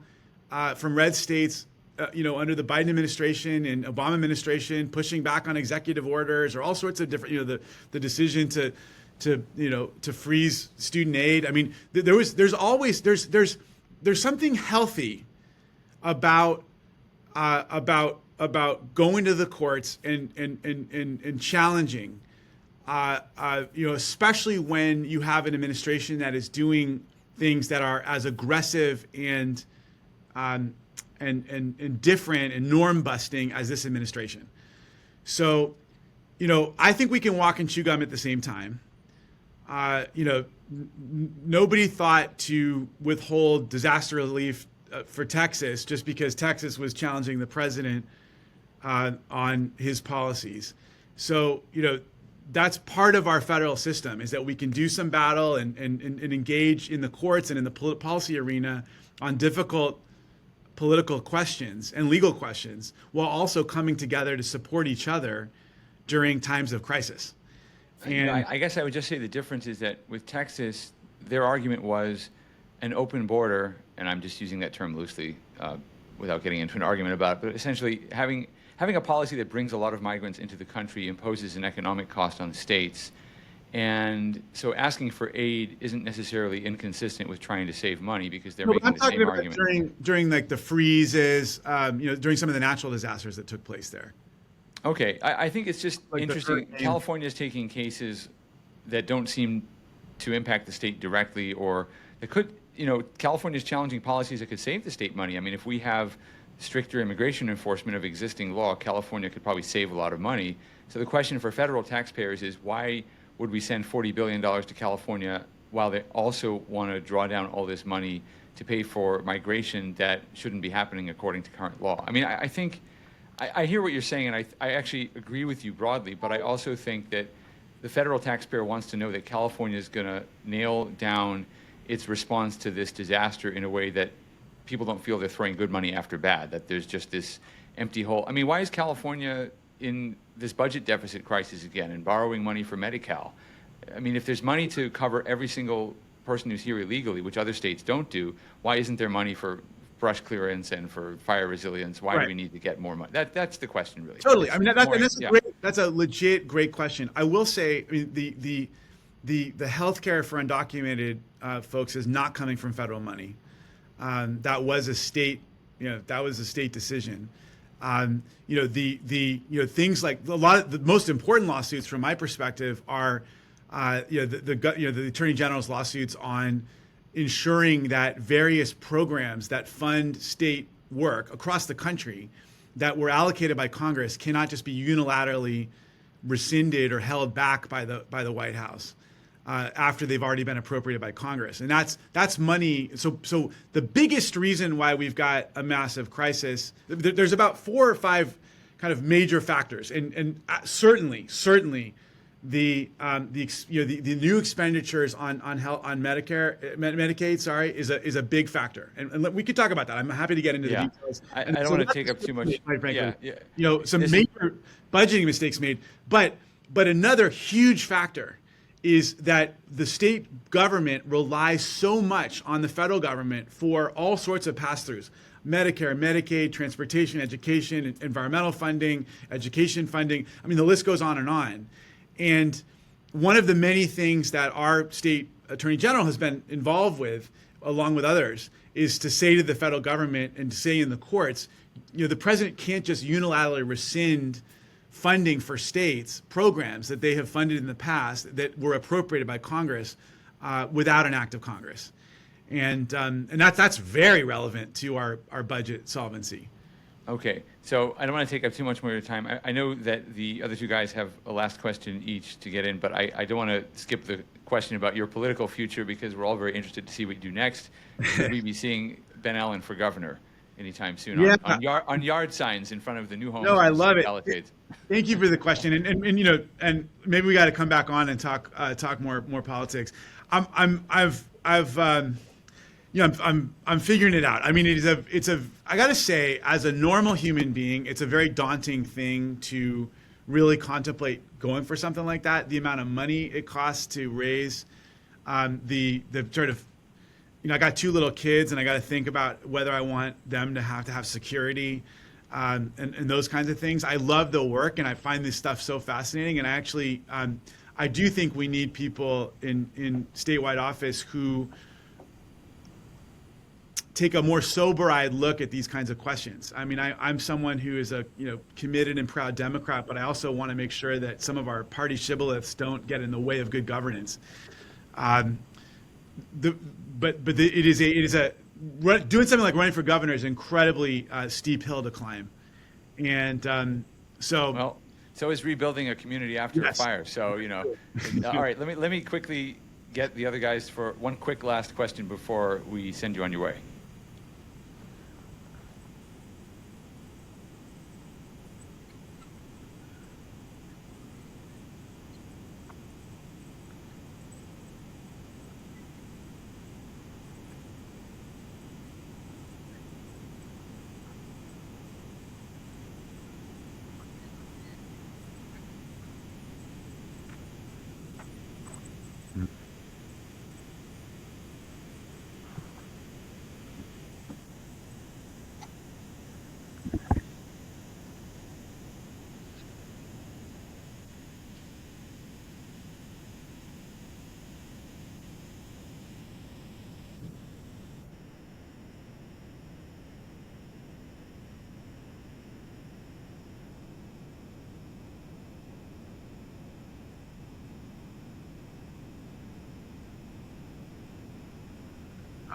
from red states, under the Biden administration and Obama administration, pushing back on executive orders or all sorts of different, the decision to freeze student aid. I mean, there's something healthy about going to the courts and challenging, especially when you have an administration that is doing things that are as aggressive and different and norm busting as this administration. So, I think we can walk and chew gum at the same time. Nobody thought to withhold disaster relief for Texas just because Texas was challenging the president on his policies. So, that's part of our federal system, is that we can do some battle and engage in the courts and in the policy arena on difficult political questions and legal questions, while also coming together to support each other during times of crisis. And I guess I would just say the difference is that with Texas, their argument was an open border, and I'm just using that term loosely without getting into an argument about it, but essentially having a policy that brings a lot of migrants into the country imposes an economic cost on states. And so asking for aid isn't necessarily inconsistent with trying to save money, because they're making the same argument. During like the freezes, during some of the natural disasters that took place there. Okay, I think it's just Like interesting. California is taking cases that don't seem to impact the state directly, or that could, California is challenging policies that could save the state money. I mean, if we have stricter immigration enforcement of existing law, California could probably save a lot of money. So the question for federal taxpayers is, why would we send $40 billion to California while they also want to draw down all this money to pay for migration that shouldn't be happening according to current law? I mean, I think, I hear what you're saying, and I actually agree with you broadly, but I also think that the federal taxpayer wants to know that California is going to nail down its response to this disaster in a way that people don't feel they're throwing good money after bad, that there's just this empty hole. I mean, why is California in this budget deficit crisis again and borrowing money for Medi-Cal? I mean, if there's money to cover every single person who's here illegally, which other states don't do, why isn't there money for brush clearance and for fire resilience? Why do we need to get more money? That's the question, really. Totally. I mean, that's a legit great question. I will say, I mean, the healthcare for undocumented folks is not coming from federal money. That was a state, decision. Things like a lot of the most important lawsuits from my perspective are, the Attorney General's lawsuits on ensuring that various programs that fund state work across the country that were allocated by Congress cannot just be unilaterally rescinded or held back by the White House after they've already been appropriated by Congress. And that's money. So the biggest reason why we've got a massive crisis, there's about 4 or 5 kind of major factors, and certainly the new expenditures on Medicaid, is a big factor, and we could talk about that. I'm happy to get into the details. I don't want to take up too much. Quite frankly, some major budgeting mistakes made, but another huge factor is that the state government relies so much on the federal government for all sorts of pass-throughs: Medicare, Medicaid, transportation, education, environmental funding, education funding. I mean, the list goes on and on. And one of the many things that our state attorney general has been involved with, along with others, is to say to the federal government and to say in the courts, the president can't just unilaterally rescind funding for states, programs that they have funded in the past that were appropriated by Congress without an act of Congress. And that's very relevant to our budget solvency. Okay, so I don't want to take up too much more of your time. I know that the other two guys have a last question each to get in, but I don't want to skip the question about your political future, because we're all very interested to see what you do next. Should we be seeing Ben Allen for governor anytime soon on yard signs in front of the new homes? No, I love it. Palisades? Thank you for the question, and maybe we got to come back on and talk more politics. I'm figuring it out. I mean, I gotta say, as a normal human being, it's a very daunting thing to really contemplate going for something like that. The amount of money it costs to raise, the sort of, I got 2 little kids, and I got to think about whether I want them to have security, and those kinds of things. I love the work, and I find this stuff so fascinating. And I actually, I do think we need people in statewide office who take a more sober-eyed look at these kinds of questions. I mean, I'm someone who is a committed and proud Democrat, but I also want to make sure that some of our party shibboleths don't get in the way of good governance. Doing something like running for governor is an incredibly steep hill to climb, and so is rebuilding a community after a fire. So all right. Let me quickly get the other guys for one quick last question before we send you on your way.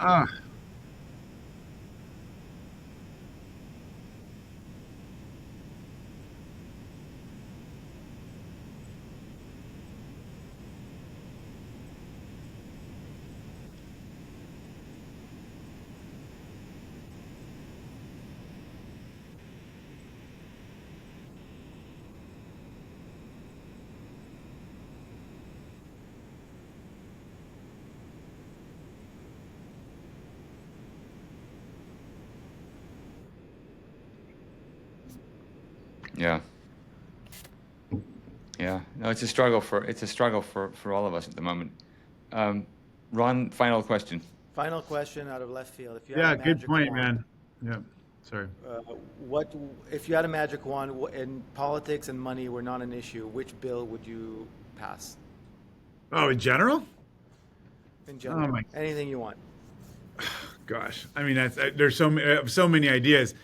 Ah. Yeah. Yeah. No, it's a struggle for all of us at the moment. Ron, final question. Final question out of left field. If you Yeah, had a good magic point, wand, man. Yeah, sorry. what if you had a magic wand and politics and money were not an issue? Which bill would you pass? Oh, in general? In general, Oh my anything you want. gosh. I mean, there's so many ideas.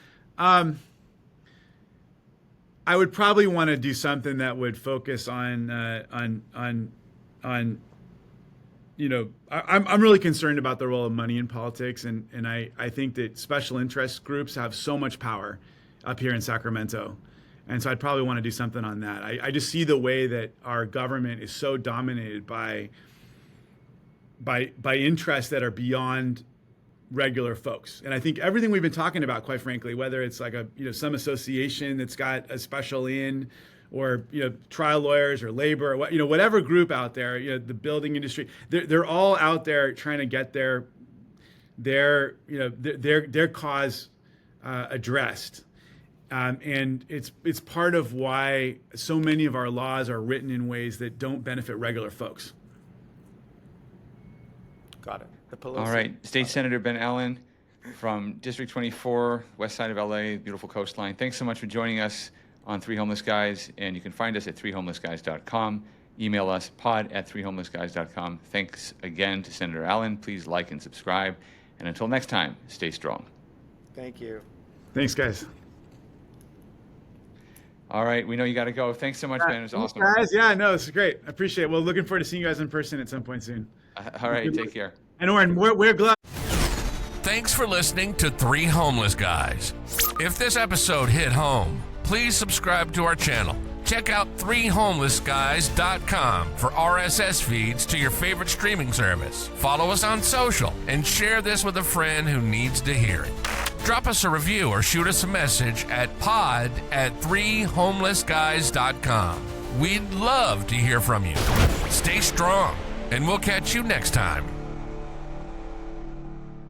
I would probably want to do something that would focus on you know, I'm really concerned about the role of money in politics, and I think that special interest groups have so much power up here in Sacramento. And so I'd probably want to do something on that. I just see the way that our government is so dominated by interests that are beyond regular folks. And I think everything we've been talking about, quite frankly, whether it's like some association that's got a special in, or trial lawyers or labor, or whatever group out there, the building industry, they're all out there trying to get their cause addressed. And it's part of why so many of our laws are written in ways that don't benefit regular folks. Got it. The Pelosi. All right. State Senator Ben Allen from District 24, west side of LA, beautiful coastline. Thanks so much for joining us on Three Homeless Guys, and you can find us at threehomelessguys.com. Email us pod@threehomelessguys.com. Thanks again to Senator Allen. Please like and subscribe. And until next time, stay strong. Thank you. Thanks, guys. All right. We know you got to go. Thanks so much, man. It was awesome. Guys, yeah, no, this is great. I appreciate it. Well, looking forward to seeing you guys in person at some point soon. All right. Take care. And Oren, we're glad. Thanks for listening to Three Homeless Guys. If this episode hit home, please subscribe to our channel. Check out threehomelessguys.com for RSS feeds to your favorite streaming service. Follow us on social and share this with a friend who needs to hear it. Drop us a review or shoot us a message at pod@threehomelessguys.com. We'd love to hear from you. Stay strong, and we'll catch you next time.